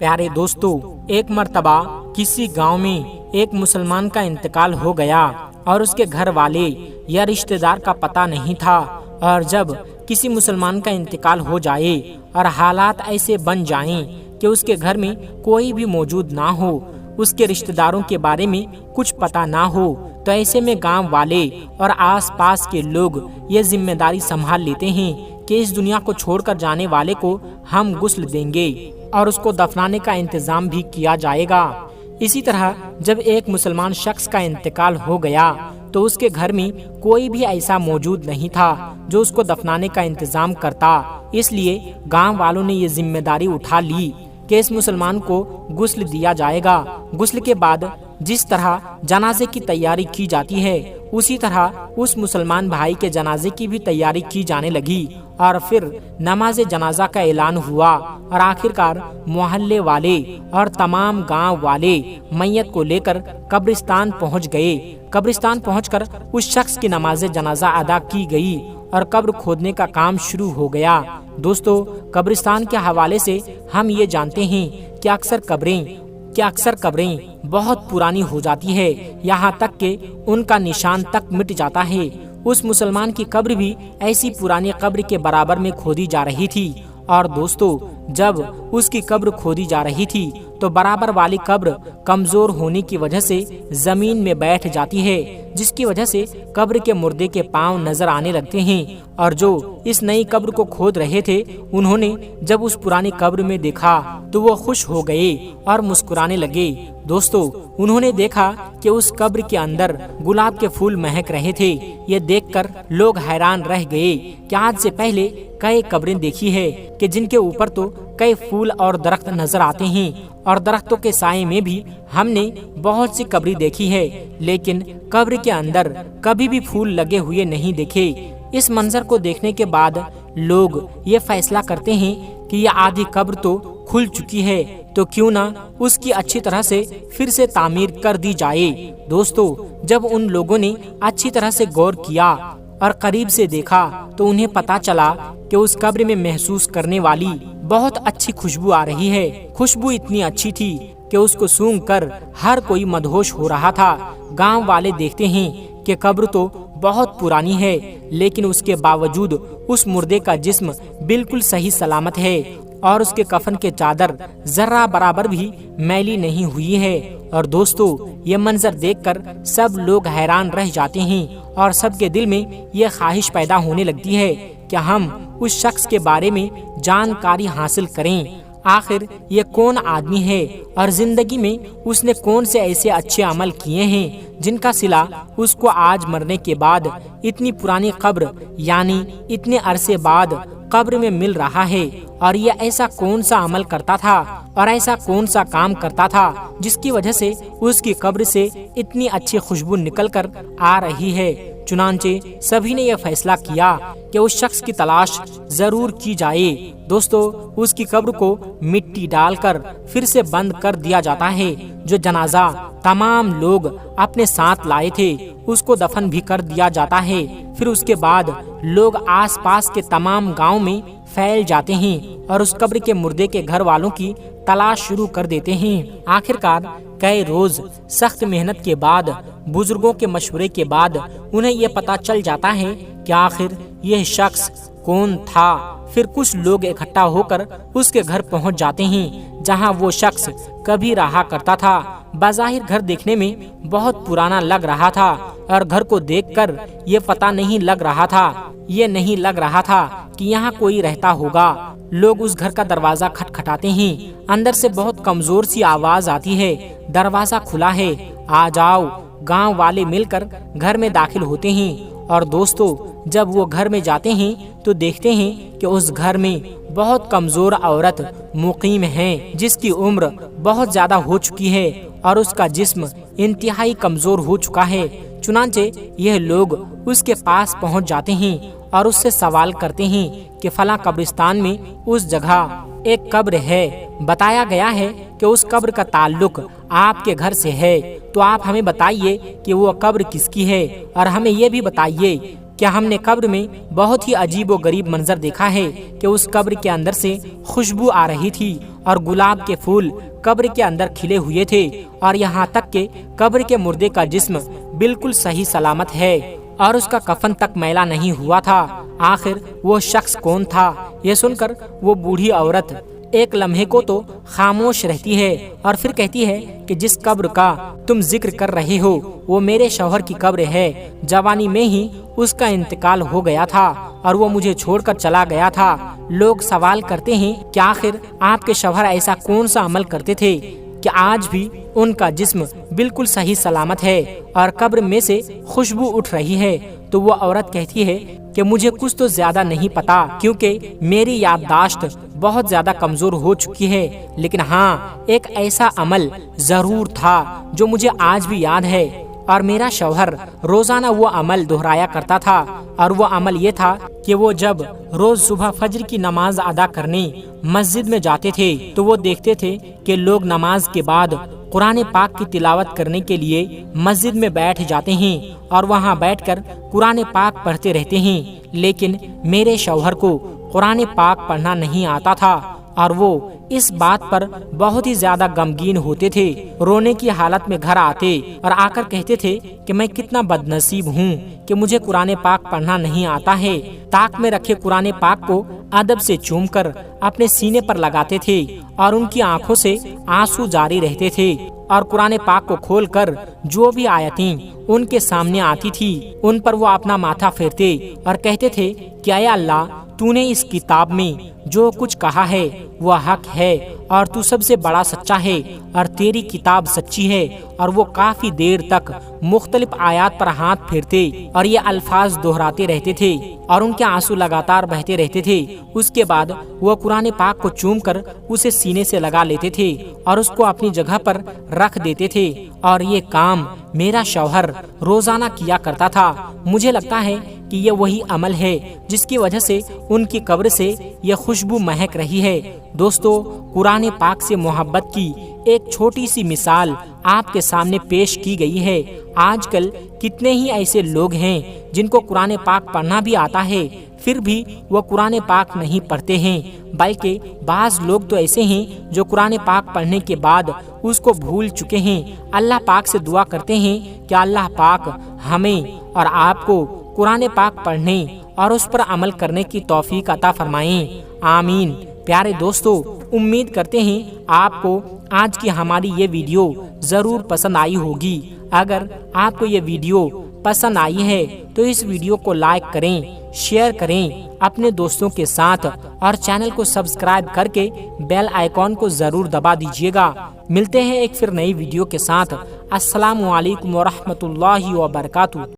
प्यारे दोस्तों, एक मर्तबा किसी गांव में एक मुसलमान का इंतकाल हो गया और उसके घर वाले या रिश्तेदार का पता नहीं था। और जब किसी मुसलमान का इंतकाल हो जाए और हालात ऐसे बन जाएं कि उसके घर में कोई भी मौजूद ना हो, उसके रिश्तेदारों के बारे में कुछ पता ना हो, तो ऐसे में गांव वाले और आसपास के लोग ये जिम्मेदारी संभाल लेते हैं कि इस दुनिया को छोड़कर जाने वाले को हम गुस्ल देंगे और उसको दफनाने का इंतजाम भी किया जाएगा। इसी तरह जब एक मुसलमान शख्स का इंतकाल हो गया तो उसके घर में कोई भी ऐसा मौजूद नहीं था जो उसको दफनाने का इंतजाम करता। इसलिए गांव वालों ने ये जिम्मेदारी उठा ली कि इस मुसलमान को गुस्ल दिया जाएगा। गुस्ल के बाद जिस तरह जनाजे की तैयारी की जाती है, उसी तरह उस मुसलमान भाई के जनाजे की भी तैयारी की जाने लगी और फिर नमाज जनाजा का ऐलान हुआ और आखिरकार मोहल्ले वाले और तमाम गांव वाले मैयत को लेकर कब्रिस्तान पहुंच गए। कब्रिस्तान पहुंचकर उस शख्स की नमाज जनाजा अदा की गई और कब्र खोदने का काम शुरू हो गया। दोस्तों, कब्रिस्तान के हवाले से हम ये जानते हैं कि अक्सर कब्रें बहुत पुरानी हो जाती है, यहाँ तक कि उनका निशान तक मिट जाता है। उस मुसलमान की कब्र भी ऐसी पुरानी कब्र के बराबर में खोदी जा रही थी। और दोस्तों, जब उसकी कब्र खोदी जा रही थी तो बराबर वाली कब्र कमजोर होने की वजह से जमीन में बैठ जाती है, जिसकी वजह से कब्र के मुर्दे के पांव नजर आने लगते हैं। और जो इस नई कब्र को खोद रहे थे, उन्होंने जब उस पुरानी कब्र में देखा तो वो खुश हो गए और मुस्कुराने लगे। दोस्तों, उन्होंने देखा कि उस कब्र के अंदर गुलाब के फूल महक रहे थे। ये देखकर लोग हैरान रह गए कि आज से पहले कई कब्रें देखी है कि जिनके ऊपर तो कई फूल और दरख्त नजर आते हैं और दरख्तों के साए में भी हमने बहुत सी कब्रें देखी है, लेकिन कब्र के अंदर कभी भी फूल लगे हुए नहीं देखे। इस मंजर को देखने के बाद लोग ये फैसला करते हैं कि ये आधी कब्र तो खुल चुकी है, तो क्यों ना उसकी अच्छी तरह से फिर से तामीर कर दी जाए। दोस्तों, जब उन लोगों ने अच्छी तरह से गौर किया और करीब से देखा तो उन्हें पता चला कि उस कब्र में महसूस करने वाली बहुत अच्छी खुशबू आ रही है। खुशबू इतनी अच्छी थी कि उसको सूंघकर हर कोई मदहोश हो रहा था। गांव वाले देखते हैं कि कब्र तो बहुत पुरानी है, लेकिन उसके बावजूद उस मुर्दे का जिस्म बिल्कुल सही सलामत है और उसके कफन के चादर जर्रा बराबर भी मैली नहीं हुई है। और दोस्तों, ये मंजर देखकर सब लोग हैरान रह जाते हैं और सबके दिल में ये ख्वाहिश पैदा होने लगती है कि हम उस शख्स के बारे में जानकारी हासिल करें। आखिर ये कौन आदमी है और जिंदगी में उसने कौन से ऐसे अच्छे अमल किए हैं जिनका सिला उसको आज मरने के बाद इतनी पुरानी कब्र यानी इतने अरसे बाद कब्र में मिल रहा है। और ये ऐसा कौन सा अमल करता था और ऐसा कौन सा काम करता था जिसकी वजह से उसकी कब्र से इतनी अच्छी खुशबू निकल कर आ रही है। चुनांचे सभी ने यह फैसला किया कि उस शख्स की तलाश जरूर की जाए। दोस्तों, उसकी कब्र को मिट्टी डालकर फिर से बंद कर दिया जाता है। जो जनाजा तमाम लोग अपने साथ लाए थे उसको दफन भी कर दिया जाता है। फिर उसके बाद लोग आसपास के तमाम गांव में फैल जाते हैं और उस कब्र के मुर्दे के घर वालों की तलाश शुरू कर देते हैं। आखिरकार कई रोज सख्त मेहनत के बाद, बुजुर्गों के मशवरे के बाद उन्हें ये पता चल जाता है कि आखिर यह शख्स कौन था। फिर कुछ लोग इकट्ठा होकर उसके घर पहुंच जाते हैं जहां वो शख्स कभी रहा करता था। बाज़ाहिर घर देखने में बहुत पुराना लग रहा था और घर को देखकर ये नहीं लग रहा था कि यहाँ कोई रहता होगा। लोग उस घर का दरवाजा खटखटाते हैं। अंदर से बहुत कमजोर सी आवाज आती है, दरवाजा खुला है, आ जाओ। गांव वाले मिलकर घर में दाखिल होते हैं। और दोस्तों, जब वो घर में जाते हैं तो देखते हैं कि उस घर में बहुत कमजोर औरत मुकीम है, जिसकी उम्र बहुत ज्यादा हो चुकी है और उसका जिस्म इंतहाई कमजोर हो चुका है। चुनांचे यह लोग उसके पास पहुंच जाते हैं और उससे सवाल करते हैं कि फला कब्रिस्तान में उस जगह एक कब्र है। बताया गया है कि उस कब्र का ताल्लुक आपके घर से है, तो आप हमें बताइए कि वो कब्र किसकी है और हमें ये भी बताइए کیا ہم نے قبر میں بہت ہی عجیب و غریب منظر دیکھا ہے کہ اس قبر کے اندر سے خوشبو آ رہی تھی اور گلاب کے پھول قبر کے اندر کھلے ہوئے تھے، اور یہاں تک کہ قبر کے مردے کا جسم بالکل صحیح سلامت ہے اور اس کا کفن تک میلا نہیں ہوا تھا۔ آخر وہ شخص کون تھا؟ یہ سن کر وہ بوڑھی عورت ایک لمحے کو تو خاموش رہتی ہے اور پھر کہتی ہے کہ جس قبر کا تم ذکر کر رہے ہو وہ میرے شوہر کی قبر ہے۔ جوانی میں ہی اس کا انتقال ہو گیا تھا اور وہ مجھے چھوڑ کر چلا گیا تھا۔ لوگ سوال کرتے ہیں کہ آخر آپ کے شوہر ایسا کون سا عمل کرتے تھے کہ آج بھی ان کا جسم بالکل صحیح سلامت ہے اور قبر میں سے خوشبو اٹھ رہی ہے؟ تو وہ عورت کہتی ہے کہ مجھے کچھ تو زیادہ نہیں پتا، کیونکہ میری یادداشت بہت زیادہ کمزور ہو چکی ہے، لیکن ہاں ایک ایسا عمل ضرور تھا جو مجھے آج بھی یاد ہے، اور میرا شوہر روزانہ وہ عمل دہرایا کرتا تھا، اور وہ عمل یہ تھا کہ وہ جب روز صبح فجر کی نماز ادا کرنے مسجد میں جاتے تھے تو وہ دیکھتے تھے کہ لوگ نماز کے بعد قرآن پاک کی تلاوت کرنے کے لیے مسجد میں بیٹھ جاتے ہیں اور وہاں بیٹھ کر قرآن پاک پڑھتے رہتے ہیں، لیکن میرے شوہر کو قرآن پاک پڑھنا نہیں آتا تھا اور وہ اس بات پر بہت ہی زیادہ غمگین ہوتے تھے۔ رونے کی حالت میں گھر آتے اور آ کر کہتے تھے کہ میں کتنا بد نصیب ہوں کہ مجھے قرآن پاک پڑھنا نہیں آتا ہے۔ طاق میں رکھے قرآن پاک کو ادب سے چوم کر اپنے سینے پر لگاتے تھے اور ان کی آنکھوں سے آنسو جاری رہتے تھے، اور قرآن پاک کو کھول کر جو بھی آیتیں ان کے سامنے آتی تھی ان پر وہ اپنا ماتھا پھیرتے اور کہتے تھے کہ اے اللہ، تو نے اس کتاب میں جو کچھ کہا ہے وہ حق ہے اور تو سب سے بڑا سچا ہے، اور تیری کتاب سچی ہے۔ اور وہ کافی دیر تک مختلف آیات پر ہاتھ پھیرتے اور یہ الفاظ دہراتے رہتے تھے اور ان کے آنسو لگاتار بہتے رہتے تھے۔ اس کے بعد وہ قرآن پاک کو چوم کر اسے سینے سے لگا لیتے تھے اور اس کو اپنی جگہ پر رکھ دیتے تھے، اور یہ کام میرا شوہر روزانہ کیا کرتا تھا۔ مجھے لگتا ہے کہ یہ وہی عمل ہے جس کی وجہ سے ان کی قبر سے یہ خوشبو مہک رہی ہے۔ دوستو، قرآن پاک سے محبت کی ایک چھوٹی سی مثال آپ کے سامنے پیش کی گئی ہے۔ آج کل کتنے ہی ایسے لوگ ہیں جن کو قرآن پاک پڑھنا بھی آتا ہے، پھر بھی وہ قرآن پاک نہیں پڑھتے ہیں، بلکہ بعض لوگ تو ایسے ہیں جو قرآن پاک پڑھنے کے بعد اس کو بھول چکے ہیں۔ اللہ پاک سے دعا کرتے ہیں کہ اللہ پاک ہمیں اور آپ کو قرآن پاک پڑھنے اور اس پر عمل کرنے کی توفیق عطا فرمائیں، آمین۔ پیارے دوستو، امید کرتے ہیں آپ کو آج کی ہماری یہ ویڈیو ضرور پسند آئی ہوگی۔ اگر آپ کو یہ ویڈیو پسند آئی ہے تو اس ویڈیو کو لائک کریں، شیئر کریں اپنے دوستوں کے ساتھ، اور چینل کو سبسکرائب کر کے بیل آئیکن کو ضرور دبا دیجیے گا۔ ملتے ہیں ایک پھر نئی ویڈیو کے ساتھ۔ السلام علیکم ورحمۃ اللہ وبرکاتہ۔